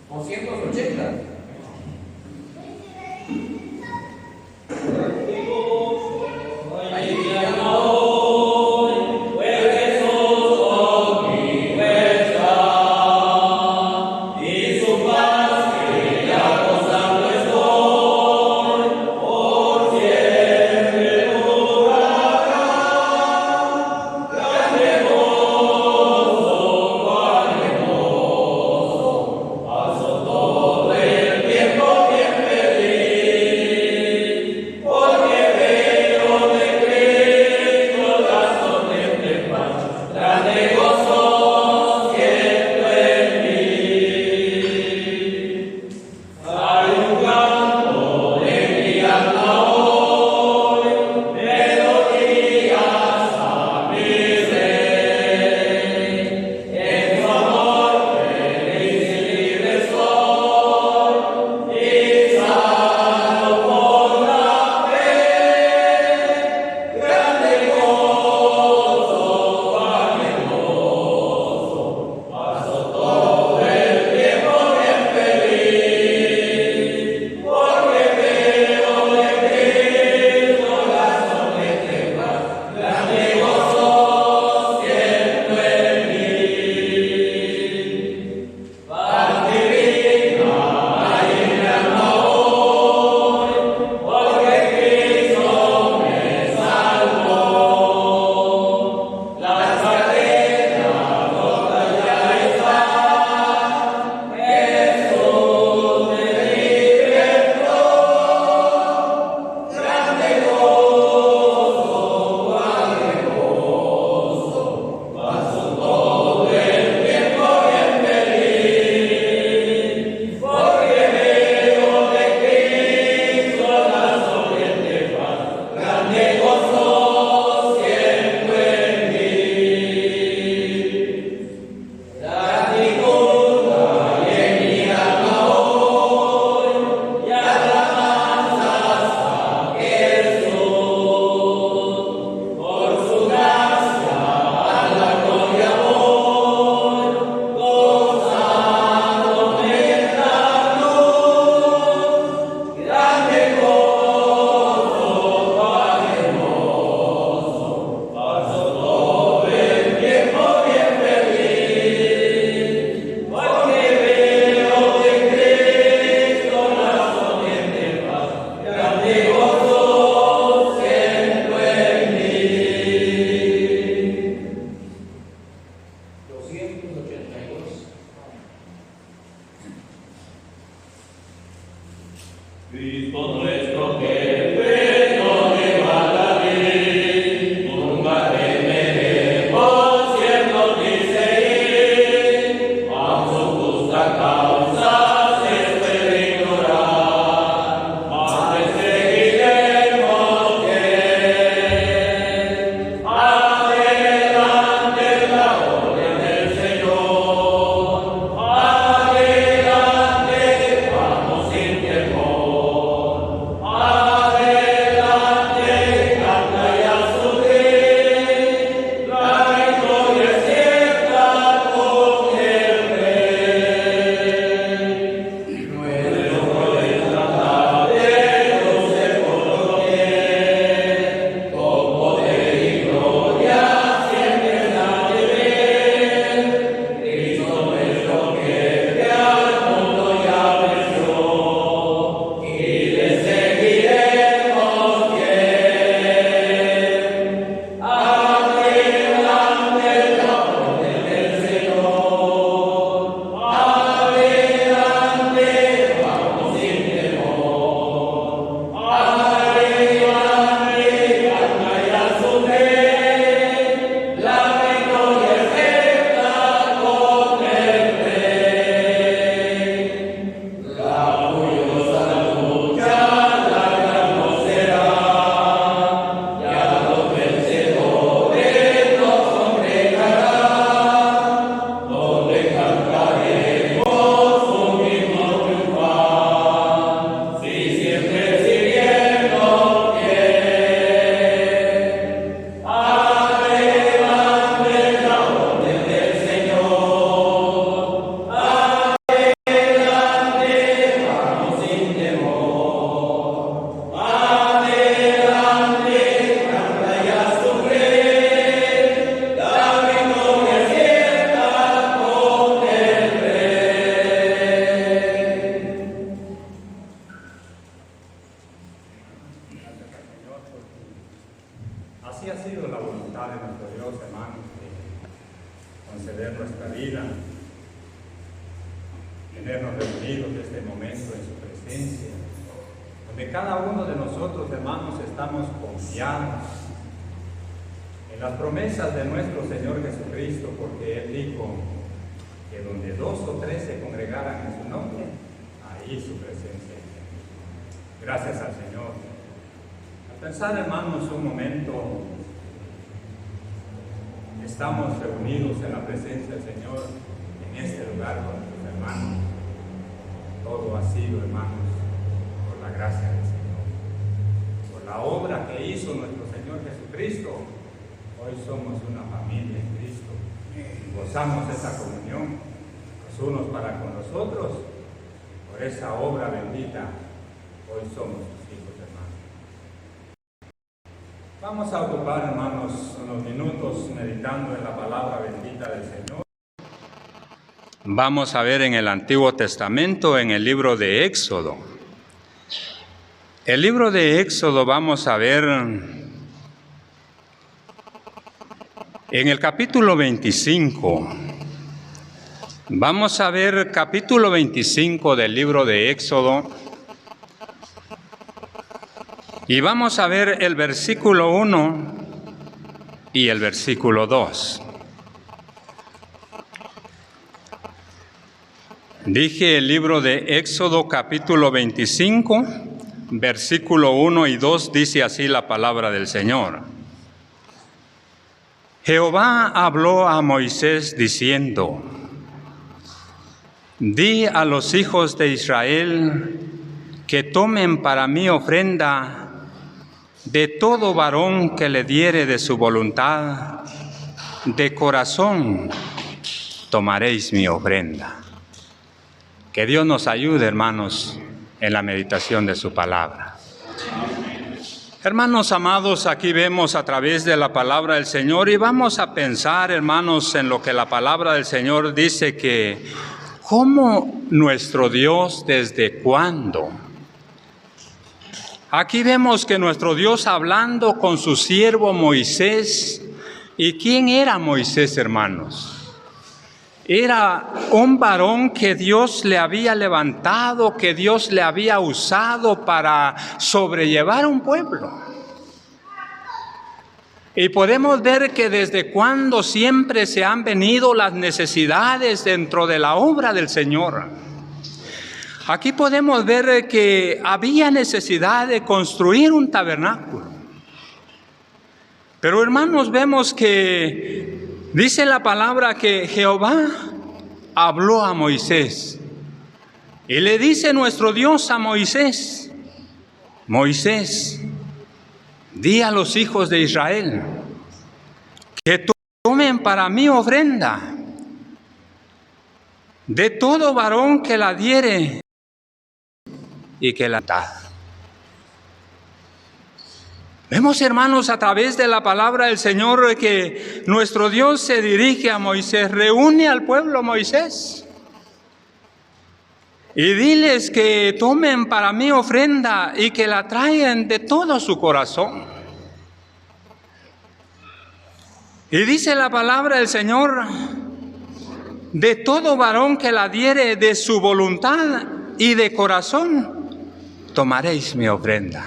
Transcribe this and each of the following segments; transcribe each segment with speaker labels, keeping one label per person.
Speaker 1: 280.
Speaker 2: Cristo nuestro que reino de Guadalupe, nunca temeremos cierto dice, a su justa causa se puede ignorar, mas le seguiremos fiel. Adelante la orden del Señor, adelante vamos sin tiempo.
Speaker 1: tenernos reunidos en este momento en su presencia, donde cada uno de nosotros, hermanos, estamos confiados en las promesas de nuestro Señor Jesucristo, porque Él dijo que donde 2 o 3 se congregaran en su nombre, ahí su presencia. Gracias al Señor. Al pensar, hermanos, un momento, estamos reunidos en la presencia del Señor en este lugar con nuestros hermanos. Todo ha sido, hermanos, por la gracia del Señor, por la obra que hizo nuestro Señor Jesucristo. Hoy somos una familia en Cristo y gozamos esa comunión los unos para con los otros. Por esa obra bendita, hoy somos sus hijos, hermanos. Vamos a ocupar, hermanos, unos minutos meditando en la palabra bendita del Señor. Vamos a ver en el Antiguo Testamento, en el libro de Éxodo. El libro de Éxodo vamos a ver en el capítulo 25. Vamos a ver capítulo 25 del libro de Éxodo. Y vamos a ver el versículo 1 y el versículo 2. Dije el libro de Éxodo capítulo 25, versículo 1 y 2, dice así la palabra del Señor. Jehová habló a Moisés diciendo: Di a los hijos de Israel que tomen para mí ofrenda de todo varón que le diere de su voluntad, de corazón tomaréis mi ofrenda. Que Dios nos ayude, hermanos, en la meditación de su palabra. Hermanos amados, aquí vemos a través de la palabra del Señor y vamos a pensar, hermanos, en lo que la palabra del Señor dice, que cómo nuestro Dios, desde cuándo. Aquí vemos que nuestro Dios hablando con su siervo Moisés. ¿Y quién era Moisés, hermanos? Era un varón que Dios le había levantado, que Dios le había usado para sobrellevar un pueblo. Y podemos ver que desde cuando siempre se han venido las necesidades dentro de la obra del Señor. Aquí podemos ver que había necesidad de construir un tabernáculo. Pero hermanos, vemos que dice la palabra que Jehová habló a Moisés. Y le dice nuestro Dios a Moisés: Moisés, di a los hijos de Israel que tomen para mí ofrenda de todo varón que la diere y que la da. Vemos, hermanos, a través de la palabra del Señor que nuestro Dios se dirige a Moisés, reúne al pueblo Moisés y diles que tomen para mí ofrenda y que la traigan de todo su corazón. Y dice la palabra del Señor: de todo varón que la diere de su voluntad y de corazón, tomaréis mi ofrenda.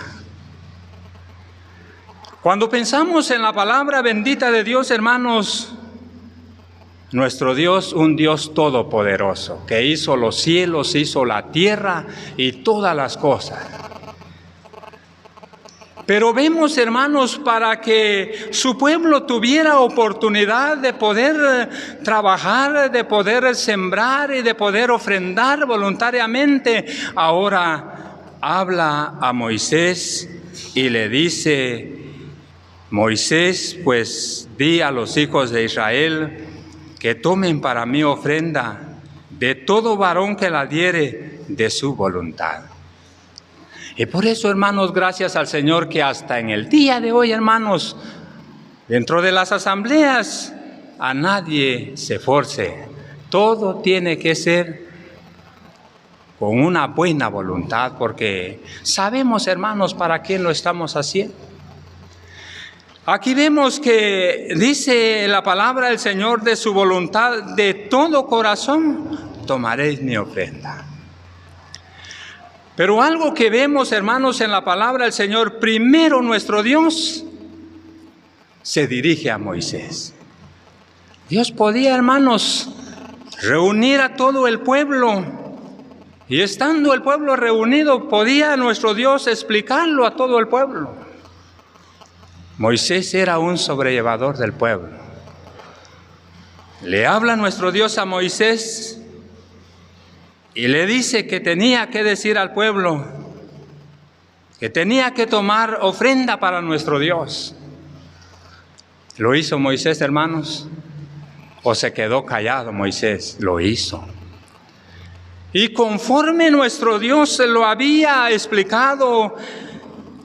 Speaker 1: Cuando pensamos en la palabra bendita de Dios, hermanos, nuestro Dios, un Dios todopoderoso, que hizo los cielos, hizo la tierra y todas las cosas. Pero vemos, hermanos, para que su pueblo tuviera oportunidad de poder trabajar, de poder sembrar y de poder ofrendar voluntariamente, ahora habla a Moisés y le dice: Moisés, pues di a los hijos de Israel que tomen para mí ofrenda de todo varón que la diere de su voluntad. Y por eso, hermanos, gracias al Señor que hasta en el día de hoy, hermanos, dentro de las asambleas, a nadie se force. Todo tiene que ser con una buena voluntad, porque sabemos, hermanos, para quién lo estamos haciendo. Aquí vemos que dice la palabra del Señor: de su voluntad, de todo corazón, tomaréis mi ofrenda. Pero algo que vemos, hermanos, en la palabra del Señor, primero nuestro Dios se dirige a Moisés. Dios podía, hermanos, reunir a todo el pueblo, y estando el pueblo reunido, podía nuestro Dios explicarlo a todo el pueblo. Moisés era un sobrellevador del pueblo. Le habla nuestro Dios a Moisés y le dice que tenía que decir al pueblo que tenía que tomar ofrenda para nuestro Dios. ¿Lo hizo Moisés, hermanos? ¿O se quedó callado Moisés? Lo hizo. Y conforme nuestro Dios se lo había explicado,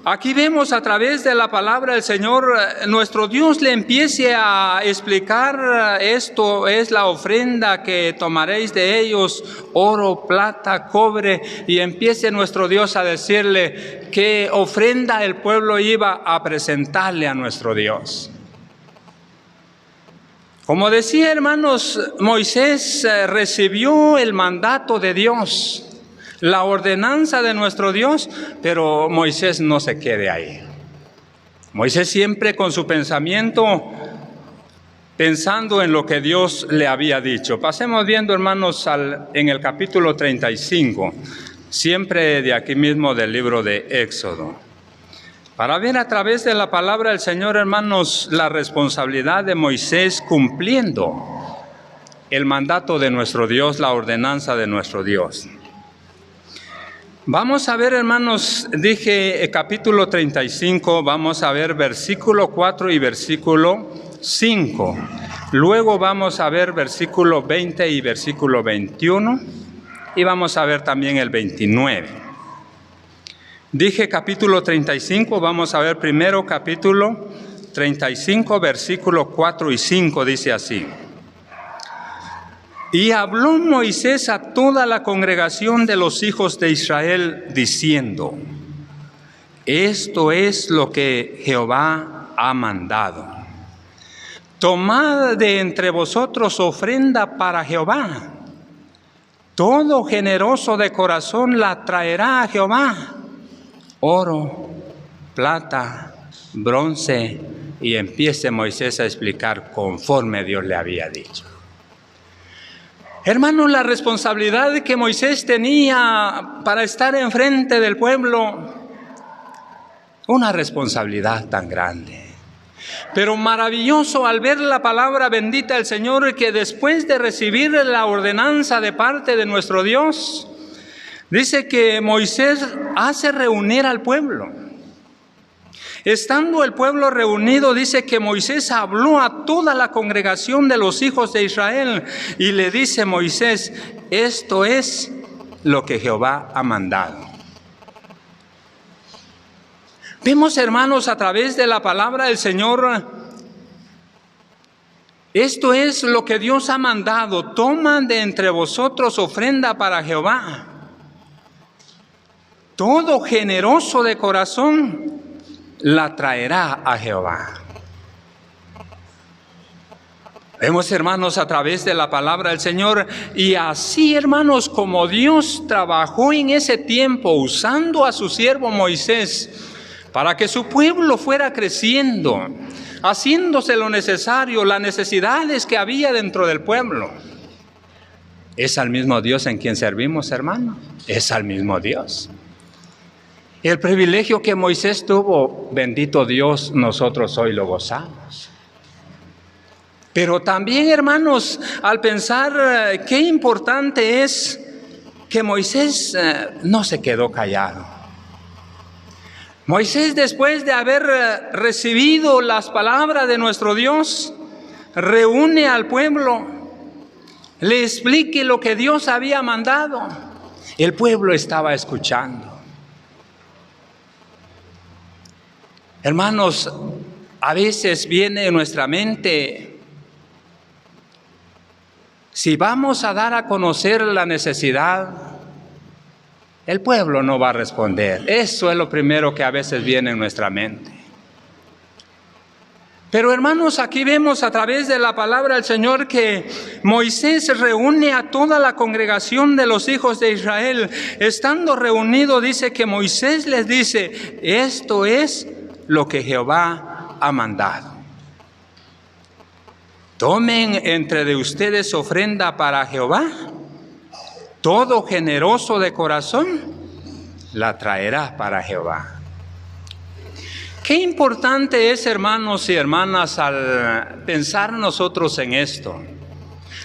Speaker 1: aquí vemos a través de la palabra del Señor, nuestro Dios le empiece a explicar: esto es la ofrenda que tomaréis de ellos, oro, plata, cobre, y empiece nuestro Dios a decirle qué ofrenda el pueblo iba a presentarle a nuestro Dios. Como decía, hermanos, Moisés recibió el mandato de Dios, la ordenanza de nuestro Dios, pero Moisés no se quede ahí. Moisés siempre con su pensamiento, pensando en lo que Dios le había dicho. Pasemos viendo, hermanos, en el capítulo 35, siempre de aquí mismo del libro de Éxodo, para ver a través de la palabra del Señor, hermanos, la responsabilidad de Moisés cumpliendo el mandato de nuestro Dios, la ordenanza de nuestro Dios. Vamos a ver, hermanos, dije capítulo 35, vamos a ver versículo 4 y versículo 5. Luego vamos a ver versículo 20 y versículo 21 y vamos a ver también el 29. Dije capítulo 35, vamos a ver primero capítulo 35, versículos 4 y 5, dice así: Y habló Moisés a toda la congregación de los hijos de Israel, diciendo: Esto es lo que Jehová ha mandado. Tomad de entre vosotros ofrenda para Jehová. Todo generoso de corazón la traerá a Jehová: oro, plata, bronce, y empiece Moisés a explicar conforme Dios le había dicho. Hermanos, la responsabilidad que Moisés tenía para estar enfrente del pueblo, una responsabilidad tan grande. Pero maravilloso al ver la palabra bendita del Señor, que después de recibir la ordenanza de parte de nuestro Dios, dice que Moisés hace reunir al pueblo. Estando el pueblo reunido, dice que Moisés habló a toda la congregación de los hijos de Israel y le dice Moisés: esto es lo que Jehová ha mandado. Vemos, hermanos, a través de la palabra del Señor, esto es lo que Dios ha mandado: toman de entre vosotros ofrenda para Jehová. Todo generoso de corazón la traerá a Jehová. Vemos, hermanos, a través de la palabra del Señor, y así, hermanos, como Dios trabajó en ese tiempo usando a su siervo Moisés para que su pueblo fuera creciendo, haciéndose lo necesario, las necesidades que había dentro del pueblo. ¿Es al mismo Dios en quien servimos, hermano? Es al mismo Dios. El privilegio que Moisés tuvo, bendito Dios, nosotros hoy lo gozamos. Pero también, hermanos, al pensar qué importante es que Moisés no se quedó callado. Moisés, después de haber recibido las palabras de nuestro Dios, reúne al pueblo, le explique lo que Dios había mandado. El pueblo estaba escuchando. Hermanos, a veces viene en nuestra mente: si vamos a dar a conocer la necesidad, el pueblo no va a responder. Eso es lo primero que a veces viene en nuestra mente. Pero hermanos, aquí vemos a través de la palabra del Señor que Moisés reúne a toda la congregación de los hijos de Israel. Estando reunido, dice que Moisés les dice: esto es lo que Jehová ha mandado. Tomen entre de ustedes ofrenda para Jehová. Todo generoso de corazón la traerá para Jehová. Qué importante es, hermanos y hermanas, al pensar nosotros en esto.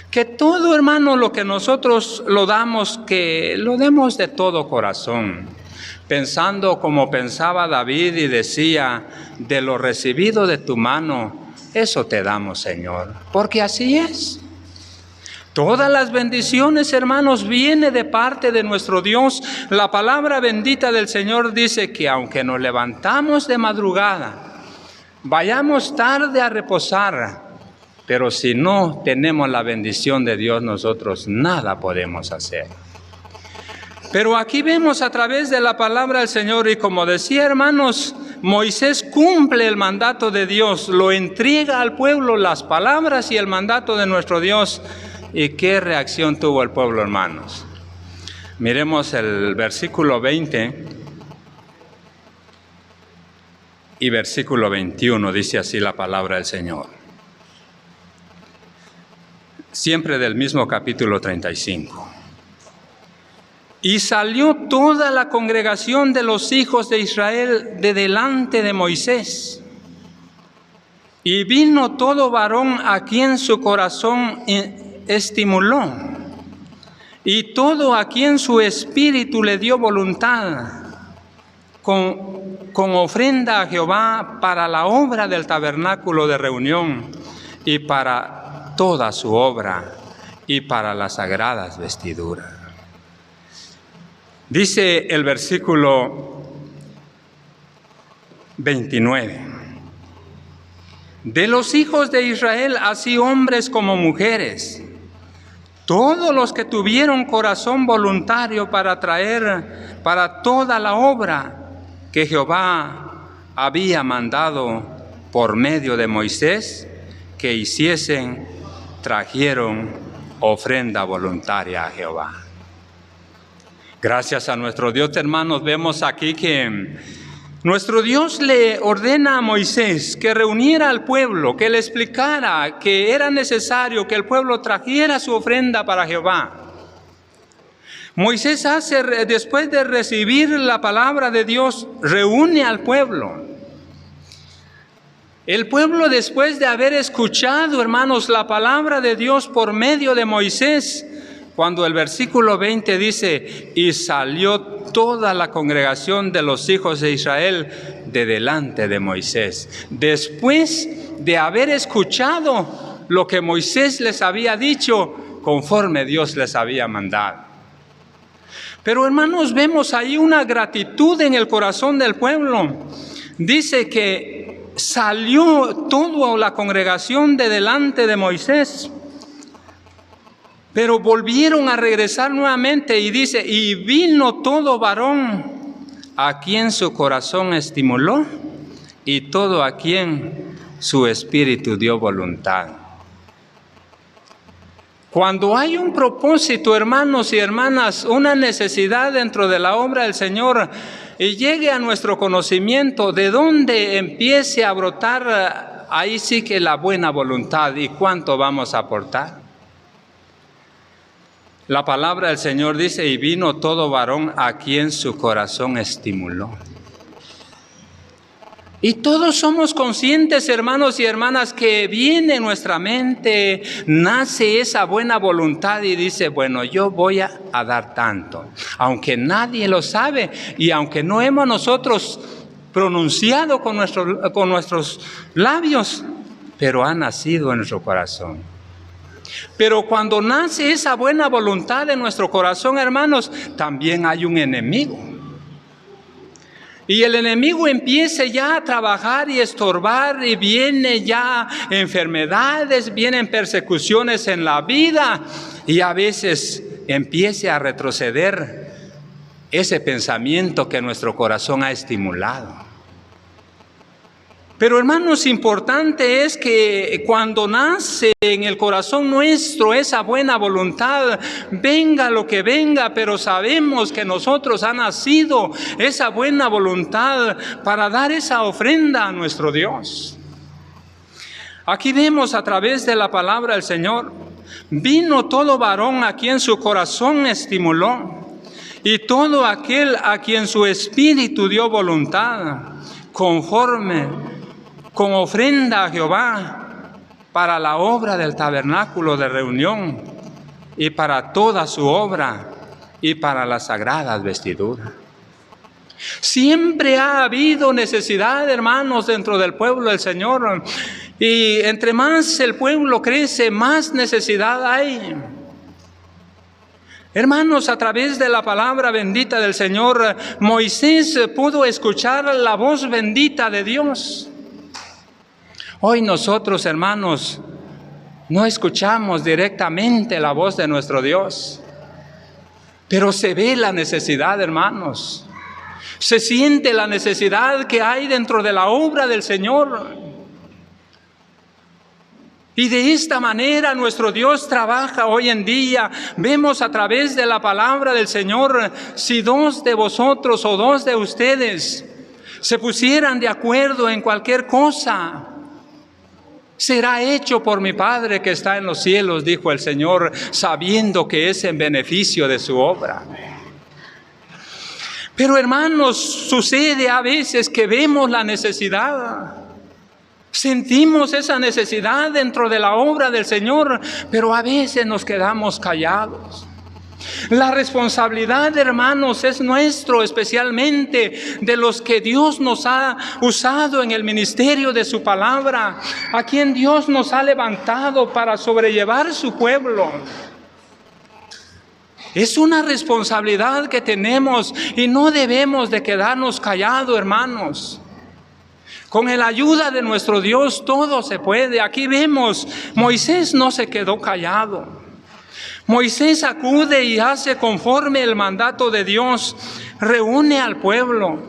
Speaker 1: Que todo, hermano, lo que nosotros lo damos, que lo demos de todo corazón. Pensando como pensaba David y decía: de lo recibido de tu mano, eso te damos, Señor. Porque así es. Todas las bendiciones, hermanos, vienen de parte de nuestro Dios. La palabra bendita del Señor dice que aunque nos levantamos de madrugada, vayamos tarde a reposar, pero si no tenemos la bendición de Dios, nosotros nada podemos hacer. Pero aquí vemos a través de la palabra del Señor, y como decía, hermanos, Moisés cumple el mandato de Dios, lo entrega al pueblo, las palabras y el mandato de nuestro Dios. ¿Y qué reacción tuvo el pueblo, hermanos? Miremos el versículo 20 y versículo 21, dice así la palabra del Señor. Siempre del mismo capítulo 35. Y salió toda la congregación de los hijos de Israel de delante de Moisés. Y vino todo varón a quien su corazón estimuló, y todo a quien su espíritu le dio voluntad, con ofrenda a Jehová para la obra del tabernáculo de reunión, y para toda su obra, y para las sagradas vestiduras. Dice el versículo 29. De los hijos de Israel, así hombres como mujeres, todos los que tuvieron corazón voluntario para traer para toda la obra que Jehová había mandado por medio de Moisés que hiciesen, trajeron ofrenda voluntaria a Jehová. Gracias a nuestro Dios, hermanos, vemos aquí que nuestro Dios le ordena a Moisés que reuniera al pueblo, que le explicara que era necesario que el pueblo trajera su ofrenda para Jehová. Moisés después de recibir la palabra de Dios, reúne al pueblo. El pueblo, después de haber escuchado, hermanos, la palabra de Dios por medio de Moisés, cuando el versículo 20 dice: y salió toda la congregación de los hijos de Israel de delante de Moisés. Después de haber escuchado lo que Moisés les había dicho, conforme Dios les había mandado. Pero, hermanos, vemos ahí una gratitud en el corazón del pueblo. Dice que salió toda la congregación de delante de Moisés. Pero volvieron a regresar nuevamente y dice: y vino todo varón a quien su corazón estimuló, y todo a quien su espíritu dio voluntad. Cuando hay un propósito, hermanos y hermanas, una necesidad dentro de la obra del Señor, y llegue a nuestro conocimiento, de donde empiece a brotar, ahí sí que la buena voluntad. ¿Y cuánto vamos a aportar? La palabra del Señor dice: y vino todo varón a quien su corazón estimuló. Y todos somos conscientes, hermanos y hermanas, que viene en nuestra mente, nace esa buena voluntad y dice: bueno, yo voy a dar tanto, aunque nadie lo sabe y aunque no hemos nosotros pronunciado con nuestros labios, pero ha nacido en nuestro corazón. Pero cuando nace esa buena voluntad en nuestro corazón, hermanos, también hay un enemigo. Y el enemigo empieza ya a trabajar y estorbar, y viene ya enfermedades, vienen persecuciones en la vida, y a veces empiece a retroceder ese pensamiento que nuestro corazón ha estimulado. Pero hermanos, importante es que cuando nace en el corazón nuestro esa buena voluntad, venga lo que venga, pero sabemos que nosotros ha nacido esa buena voluntad para dar esa ofrenda a nuestro Dios. Aquí vemos a través de la palabra del Señor, vino todo varón a quien su corazón estimuló, y todo aquel a quien su espíritu dio voluntad, conforme con ofrenda a Jehová para la obra del tabernáculo de reunión y para toda su obra y para las sagradas vestiduras. Siempre ha habido necesidad, hermanos, dentro del pueblo del Señor, y entre más el pueblo crece, más necesidad hay. Hermanos, a través de la palabra bendita del Señor, Moisés pudo escuchar la voz bendita de Dios. Hoy nosotros, hermanos, no escuchamos directamente la voz de nuestro Dios, pero se ve la necesidad, hermanos. Se siente la necesidad que hay dentro de la obra del Señor. Y de esta manera nuestro Dios trabaja hoy en día. Vemos a través de la palabra del Señor, si dos de vosotros o dos de ustedes se pusieran de acuerdo en cualquier cosa, será hecho por mi Padre que está en los cielos, dijo el Señor, sabiendo que es en beneficio de su obra. Pero hermanos, sucede a veces que vemos la necesidad, sentimos esa necesidad dentro de la obra del Señor, pero a veces nos quedamos callados. La responsabilidad, hermanos, es nuestro, especialmente de los que Dios nos ha usado en el ministerio de su palabra, a quien Dios nos ha levantado para sobrellevar su pueblo. Es una responsabilidad que tenemos y no debemos de quedarnos callados, hermanos. Con la ayuda de nuestro Dios todo se puede. Aquí vemos, Moisés no se quedó callado. Moisés acude y hace conforme el mandato de Dios, reúne al pueblo.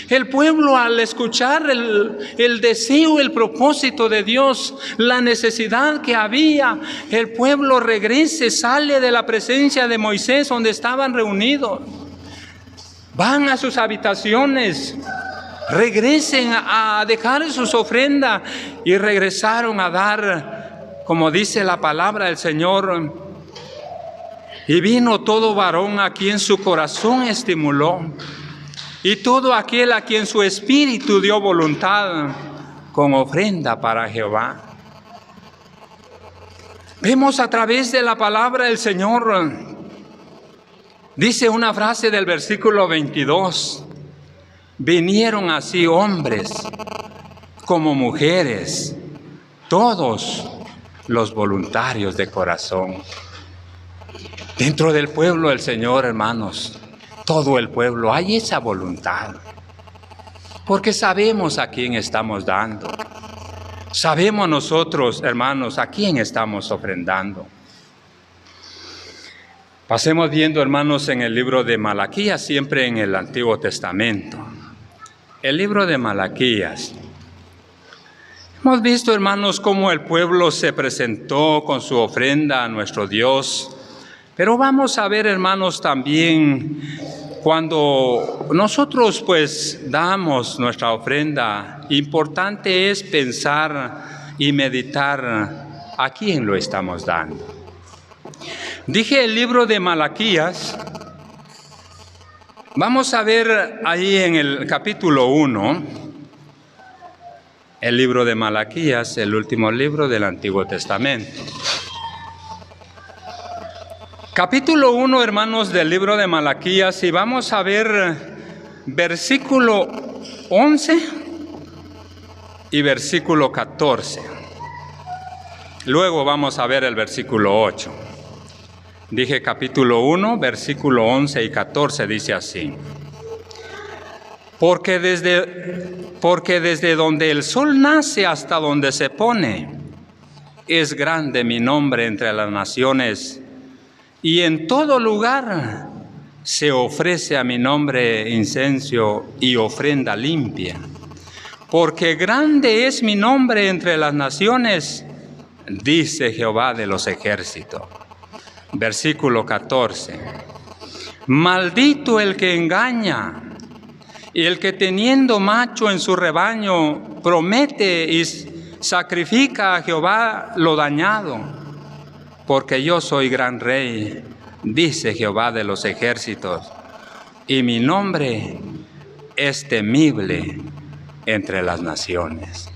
Speaker 1: El pueblo, al escuchar el deseo, el propósito de Dios, la necesidad que había, el pueblo regresa, sale de la presencia de Moisés donde estaban reunidos. Van a sus habitaciones, regresen a dejar sus ofrendas y regresaron a dar, como dice la palabra del Señor. Y vino todo varón a quien su corazón estimuló, y todo aquel a quien su espíritu dio voluntad, con ofrenda para Jehová. Vemos a través de la palabra del Señor, dice una frase del versículo 22, vinieron así hombres como mujeres, todos los voluntarios de corazón. Dentro del pueblo del Señor, hermanos, todo el pueblo, hay esa voluntad. Porque sabemos a quién estamos dando. Sabemos nosotros, hermanos, a quién estamos ofrendando. Pasemos viendo, hermanos, en el libro de Malaquías, siempre en el Antiguo Testamento. El libro de Malaquías. Hemos visto, hermanos, cómo el pueblo se presentó con su ofrenda a nuestro Dios. Pero vamos a ver, hermanos, también cuando nosotros pues damos nuestra ofrenda, importante es pensar y meditar a quién lo estamos dando. Dije el libro de Malaquías, vamos a ver ahí en el capítulo 1, el libro de Malaquías, el último libro del Antiguo Testamento. Capítulo 1, hermanos, del libro de Malaquías, y vamos a ver versículo 11 y versículo 14. Luego vamos a ver el versículo 8. Dije capítulo 1, versículo 11 y 14, dice así. Porque desde donde el sol nace hasta donde se pone, es grande mi nombre entre las naciones, y en todo lugar se ofrece a mi nombre incienso y ofrenda limpia. porque grande es mi nombre entre las naciones, dice Jehová de los ejércitos. Versículo 14. Maldito el que engaña, y el que teniendo macho en su rebaño promete y sacrifica a Jehová lo dañado, porque yo soy gran rey, dice Jehová de los ejércitos, y mi nombre es temible entre las naciones.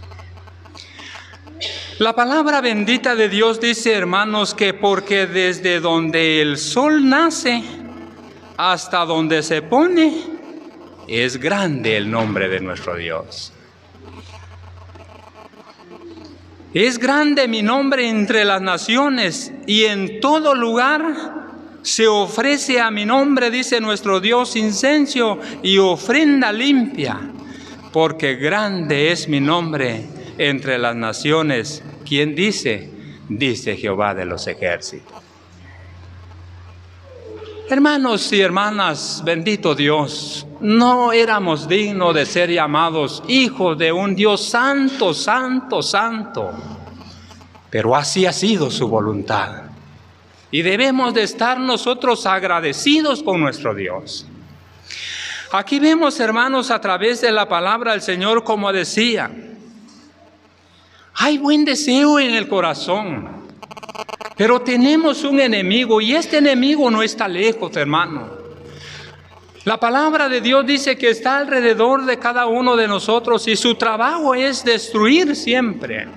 Speaker 1: La palabra bendita de Dios dice, hermanos, que porque desde donde el sol nace hasta donde se pone, es grande el nombre de nuestro Dios. Es grande mi nombre entre las naciones, y en todo lugar se ofrece a mi nombre, dice nuestro Dios, incienso y ofrenda limpia, porque grande es mi nombre entre las naciones. ¿Quién dice? Dice Jehová de los ejércitos. Hermanos y hermanas, bendito Dios, no éramos dignos de ser llamados hijos de un Dios santo, santo, santo, pero así ha sido su voluntad. Y debemos de estar nosotros agradecidos con nuestro Dios. Aquí vemos, hermanos, a través de la palabra del Señor, como decía, hay buen deseo en el corazón, pero tenemos un enemigo, y este enemigo no está lejos, hermano. La palabra de Dios dice que está alrededor de cada uno de nosotros, y su trabajo es destruir siempre.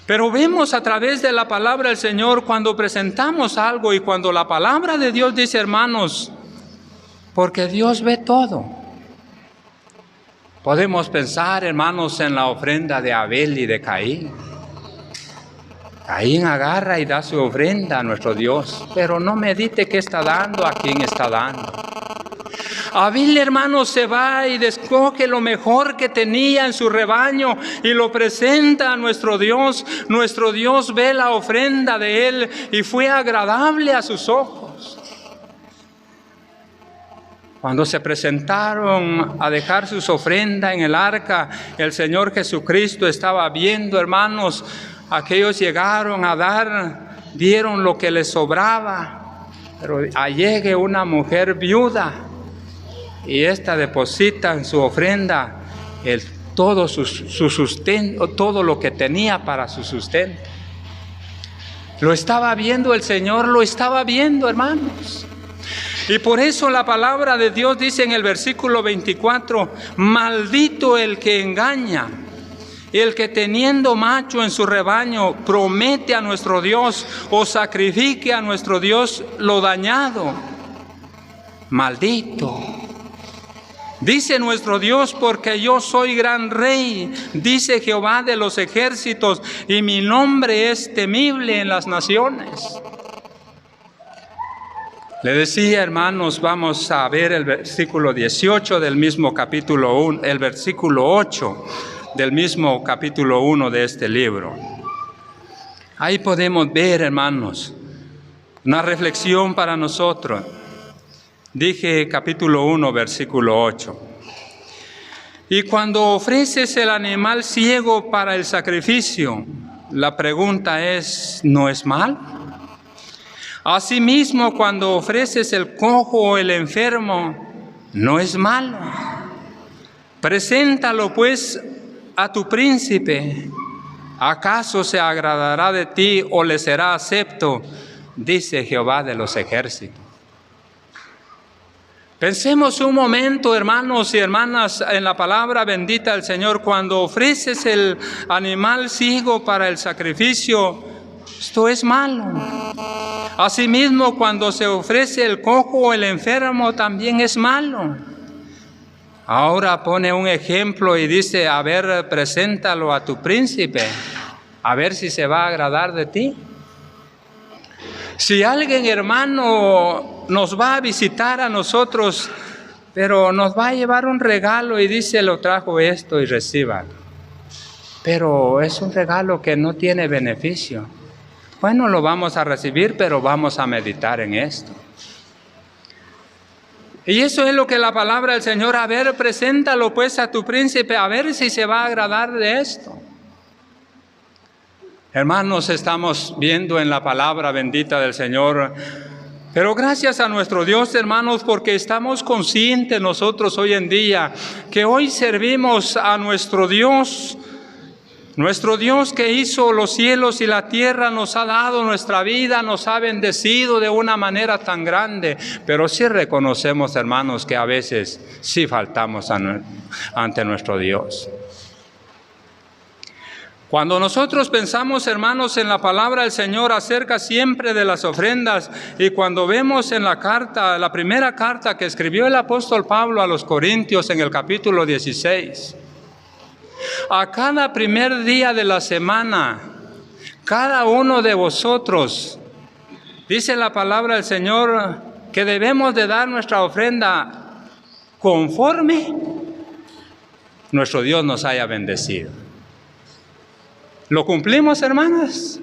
Speaker 1: Pero vemos a través de la palabra del Señor, cuando presentamos algo y cuando la palabra de Dios dice, hermanos, porque Dios ve todo. Podemos pensar, hermanos, en la ofrenda de Abel y de Caín. Caín agarra y da su ofrenda a nuestro Dios, pero no medite qué está dando, a quién está dando. Abel, hermanos, se va y escoge lo mejor que tenía en su rebaño y lo presenta a nuestro Dios. Nuestro Dios ve la ofrenda de él y fue agradable a sus ojos. Cuando se presentaron a dejar sus ofrendas en el arca, el Señor Jesucristo estaba viendo, hermanos. Aquellos llegaron a dar, dieron lo que les sobraba, pero llegue una mujer viuda y esta deposita en su ofrenda todo su sustento, todo lo que tenía para su sustento. Lo estaba viendo el Señor, lo estaba viendo, hermanos. Y por eso la palabra de Dios dice en el versículo 24, maldito el que engaña, el que teniendo macho en su rebaño promete a nuestro Dios o sacrifique a nuestro Dios lo dañado. Maldito. Dice nuestro Dios, porque yo soy gran rey, dice Jehová de los ejércitos, y mi nombre es temible en las naciones. Le decía, hermanos, vamos a ver el versículo 18 del mismo capítulo 1, el versículo 8 del mismo capítulo 1 de este libro. Ahí podemos ver, hermanos, una reflexión para nosotros. Dije capítulo 1, versículo 8. Y cuando ofreces el animal ciego para el sacrificio, la pregunta es, ¿no es mal? Asimismo, cuando ofreces el cojo o el enfermo, no es malo. Preséntalo pues a tu príncipe. ¿Acaso se agradará de ti o le será acepto? Dice Jehová de los ejércitos. Pensemos un momento, hermanos y hermanas, en la palabra bendita del Señor. Cuando ofreces el animal ciego para el sacrificio, esto es malo. Asimismo, cuando se ofrece el cojo o el enfermo, también es malo. Ahora pone un ejemplo y dice, a ver, preséntalo a tu príncipe, a ver si se va a agradar de ti. Si alguien, hermano, nos va a visitar a nosotros, pero nos va a llevar un regalo y dice, lo trajo esto y reciban. Pero es un regalo que no tiene beneficio. Bueno, lo vamos a recibir, pero vamos a meditar en esto. Y eso es lo que la palabra del Señor, a ver, preséntalo pues a tu príncipe, a ver si se va a agradar de esto. Hermanos, estamos viendo en la palabra bendita del Señor, pero gracias a nuestro Dios, hermanos, porque estamos conscientes nosotros hoy en día que hoy servimos a nuestro Dios que hizo los cielos y la tierra, nos ha dado nuestra vida, nos ha bendecido de una manera tan grande, pero sí reconocemos, hermanos, que a veces sí faltamos ante nuestro Dios. Cuando nosotros pensamos, hermanos, en la palabra del Señor acerca siempre de las ofrendas, y cuando vemos en la primera carta que escribió el apóstol Pablo a los Corintios en el capítulo 16, a cada primer día de la semana, cada uno de vosotros, dice la palabra del Señor, que debemos de dar nuestra ofrenda conforme nuestro Dios nos haya bendecido. ¿Lo cumplimos, hermanas?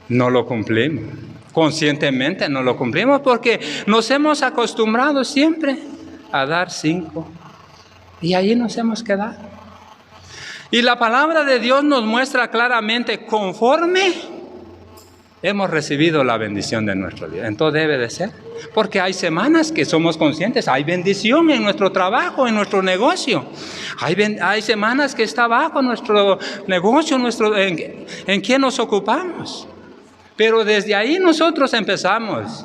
Speaker 1: No lo cumplimos. Conscientemente no lo cumplimos porque nos hemos acostumbrado siempre a dar 5. Y allí nos hemos quedado. Y la palabra de Dios nos muestra claramente conforme hemos recibido la bendición de nuestro Dios. Entonces debe de ser. Porque hay semanas que somos conscientes, hay bendición en nuestro trabajo, en nuestro negocio. Hay semanas que está bajo nuestro negocio, en qué nos ocupamos. Pero desde ahí nosotros empezamos.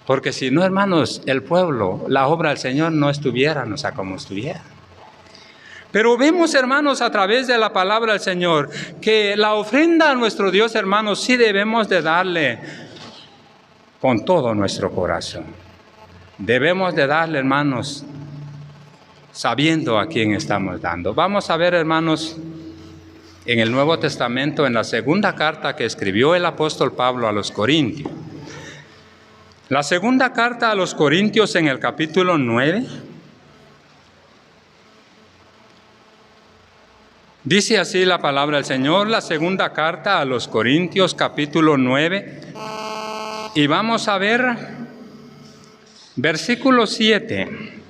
Speaker 1: Porque si no, hermanos, el pueblo, la obra del Señor no estuviera, no sé cómo estuviera. Pero vemos, hermanos, a través de la palabra del Señor, que la ofrenda a nuestro Dios, hermanos, sí debemos de darle con todo nuestro corazón. Debemos de darle, hermanos, sabiendo a quién estamos dando. Vamos a ver, hermanos, en el Nuevo Testamento, en la segunda carta que escribió el apóstol Pablo a los Corintios. La segunda carta a los Corintios en el capítulo 9. Dice así la palabra del Señor, la segunda carta a los Corintios, capítulo 9. Y vamos a ver versículo 7.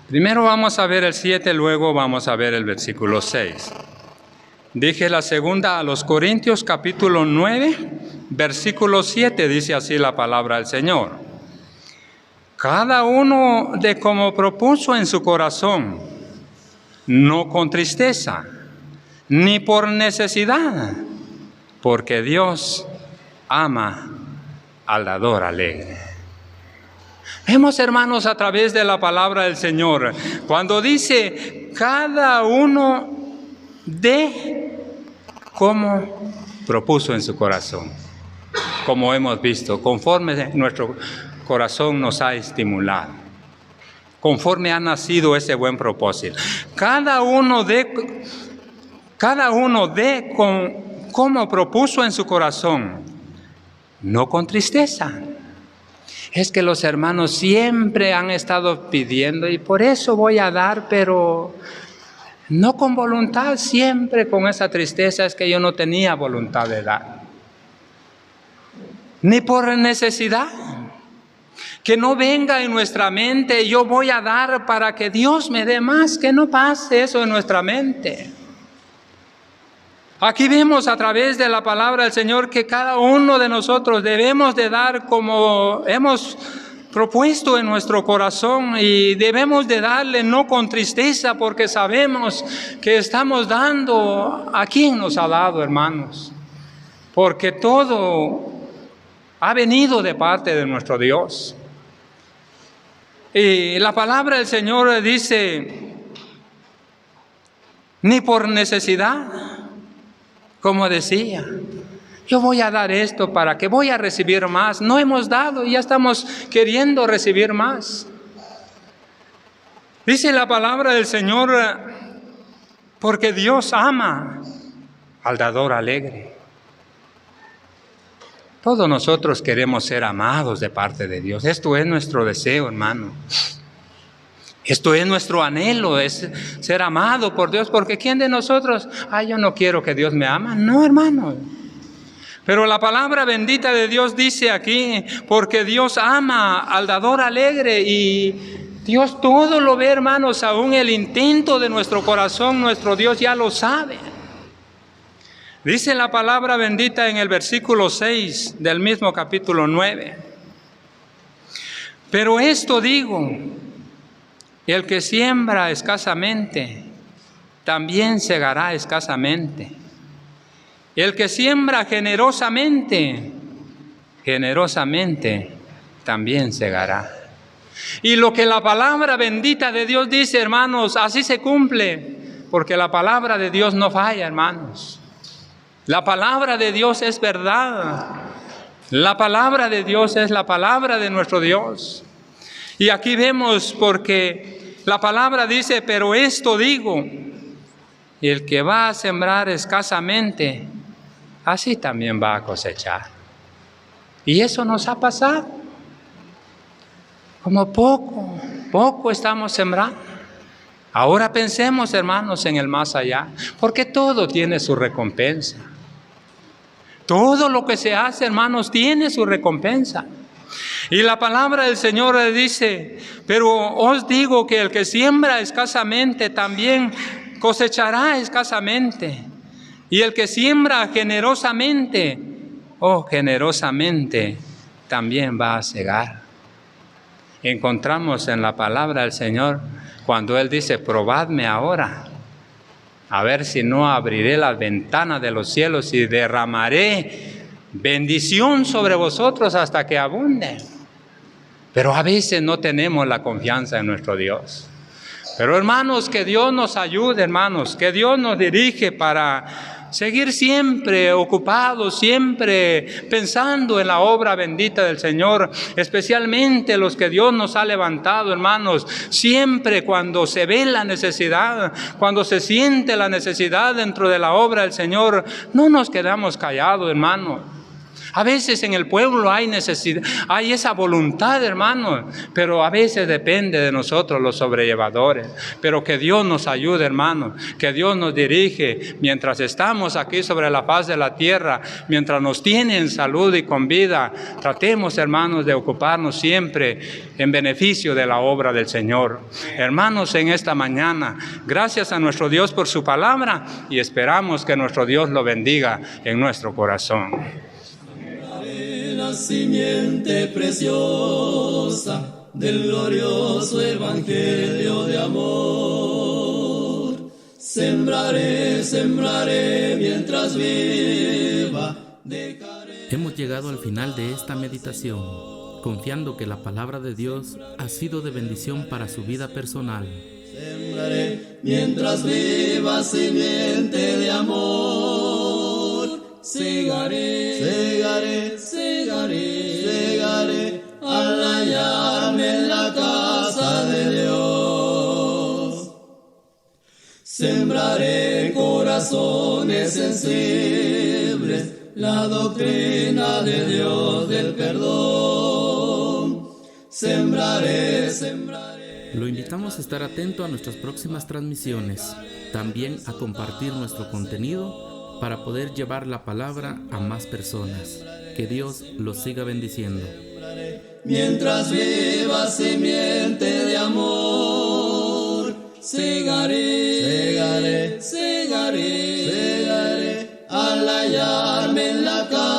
Speaker 1: Primero vamos a ver el 7, luego vamos a ver el versículo 6. Dije la segunda a los Corintios, capítulo 9, versículo 7, dice así la palabra del Señor. Cada uno de como propuso en su corazón, no con tristeza, ni por necesidad, porque Dios ama al dador alegre. Vemos, hermanos, a través de la palabra del Señor, cuando dice cada uno de como propuso en su corazón, como hemos visto, conforme nuestro corazón nos ha estimulado, conforme ha nacido ese buen propósito. Cada uno de como propuso en su corazón, no con tristeza. Es que los hermanos siempre han estado pidiendo y por eso voy a dar, pero no con voluntad, siempre con esa tristeza, es que yo no tenía voluntad de dar. Ni por necesidad. Que no venga en nuestra mente, yo voy a dar para que Dios me dé más, que no pase eso en nuestra mente. Aquí vemos a través de la palabra del Señor que cada uno de nosotros debemos de dar como hemos propuesto en nuestro corazón y debemos de darle no con tristeza porque sabemos que estamos dando a quien nos ha dado, hermanos. Porque todo ha venido de parte de nuestro Dios. Y la palabra del Señor dice, ni por necesidad, como decía, yo voy a dar esto para que voy a recibir más. No hemos dado y ya estamos queriendo recibir más. Dice la palabra del Señor, porque Dios ama al dador alegre. Todos nosotros queremos ser amados de parte de Dios. Esto es nuestro deseo, hermano. Esto es nuestro anhelo, es ser amado por Dios. Porque ¿quién de nosotros? Yo no quiero que Dios me ama. No, hermano. Pero la palabra bendita de Dios dice aquí, porque Dios ama al dador alegre y Dios todo lo ve, hermanos, aún el intento de nuestro corazón, nuestro Dios ya lo sabe. Dice la palabra bendita en el versículo 6 del mismo capítulo 9. Pero esto digo, el que siembra escasamente, también segará escasamente. El que siembra generosamente, generosamente también segará. Y lo que la palabra bendita de Dios dice, hermanos, así se cumple, porque la palabra de Dios no falla, hermanos. La palabra de Dios es verdad. La palabra de Dios es la palabra de nuestro Dios. Y aquí vemos porque la palabra dice, pero esto digo, el que va a sembrar escasamente, así también va a cosechar. Y eso nos ha pasado. Como poco estamos sembrando. Ahora pensemos, hermanos, en el más allá, porque todo tiene su recompensa. Todo lo que se hace, hermanos, tiene su recompensa. Y la palabra del Señor dice, pero os digo que el que siembra escasamente también cosechará escasamente. Y el que siembra generosamente, generosamente también va a segar. Encontramos en la palabra del Señor cuando Él dice, probadme ahora, a ver si no abriré las ventanas de los cielos y derramaré bendición sobre vosotros hasta que abunde. Pero a veces no tenemos la confianza en nuestro Dios. Pero hermanos, que Dios nos ayude, hermanos, que Dios nos dirige para seguir siempre ocupados, siempre pensando en la obra bendita del Señor, especialmente los que Dios nos ha levantado, hermanos, siempre cuando se ve la necesidad, cuando se siente la necesidad dentro de la obra del Señor, no nos quedamos callados, hermanos. A veces en el pueblo hay necesidad, hay esa voluntad, hermano, pero a veces depende de nosotros los sobrellevadores. Pero que Dios nos ayude, hermano, que Dios nos dirige mientras estamos aquí sobre la faz de la tierra, mientras nos tiene en salud y con vida. Tratemos, hermanos, de ocuparnos siempre en beneficio de la obra del Señor. Hermanos, en esta mañana, gracias a nuestro Dios por su palabra y esperamos que nuestro Dios lo bendiga en nuestro corazón.
Speaker 2: La simiente preciosa del glorioso evangelio de amor. Sembraré mientras viva.
Speaker 3: Hemos llegado al final de esta meditación, confiando que la palabra de Dios ha sido de bendición para su vida personal.
Speaker 2: Sembraré mientras viva simiente de amor. Segaré al hallarme en la casa de Dios. Sembraré corazones sensibles, la doctrina de Dios del perdón. Sembraré.
Speaker 3: Lo invitamos a estar atento a nuestras próximas transmisiones, también a compartir nuestro contenido para poder llevar la palabra a más personas. Que Dios los siga bendiciendo.
Speaker 2: Mientras viva simiente de amor, segaré al hallarme en la casa